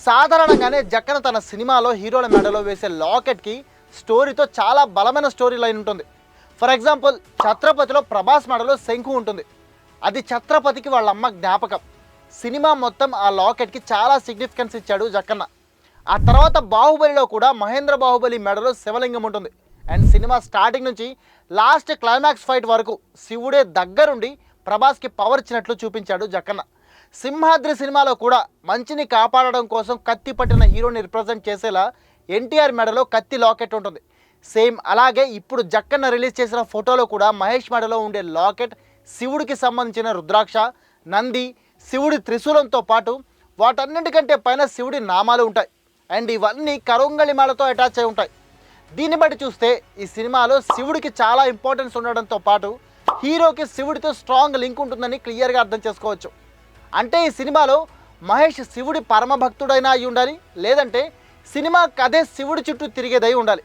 సాధారణంగానే జక్కన తన సినిమాలో హీరోల మెడలో వేసే లాకెట్కి స్టోరీతో చాలా బలమైన స్టోరీ లైన్ ఉంటుంది. ఫర్ ఎగ్జాంపుల్, ఛత్రపతిలో ప్రభాస్ మెడలో శంకు ఉంటుంది. అది ఛత్రపతికి వాళ్ళ అమ్మ జ్ఞాపకం. సినిమా మొత్తం ఆ లాకెట్కి చాలా సిగ్నిఫికెన్స్ ఇచ్చాడు జక్కన్న. ఆ తర్వాత బాహుబలిలో కూడా మహేంద్ర బాహుబలి మెడలో శివలింగం ఉంటుంది. అండ్ సినిమా స్టార్టింగ్ నుంచి లాస్ట్ క్లైమాక్స్ ఫైట్ వరకు శివుడే దగ్గరుండి ప్రభాస్కి పవర్ ఇచ్చినట్లు చూపించాడు జక్కన్న. సింహాద్రి సినిమాలో కూడా మంచిని కాపాడడం కోసం కత్తి పట్టిన హీరోని రిప్రజెంట్ చేసేలా ఎన్టీఆర్ మెడలో కత్తి లాకెట్ ఉంటుంది. సేమ్ అలాగే ఇప్పుడు జక్కన్న రిలీజ్ చేసిన ఫోటోలో కూడా మహేష్ మెడలో ఉండే లాకెట్ శివుడికి సంబంధించిన రుద్రాక్ష, నంది, శివుడి త్రిశూలంతో పాటు వాటన్నింటికంటే పైన శివుడి నామాలు ఉంటాయి. అండ్ ఇవన్నీ కరుంగళిమాలతో అటాచ్ అయి ఉంటాయి. దీన్ని బట్టి చూస్తే ఈ సినిమాలో శివుడికి చాలా ఇంపార్టెన్స్ ఉండడంతో పాటు హీరోకి శివుడితో స్ట్రాంగ్ లింక్ ఉంటుందని క్లియర్గా అర్థం చేసుకోవచ్చు. అంటే ఈ సినిమాలో మహేష్ శివుడి పరమభక్తుడైనా అయి ఉండాలి, లేదంటే సినిమా కథే శివుడి చుట్టూ తిరిగేదై ఉండాలి.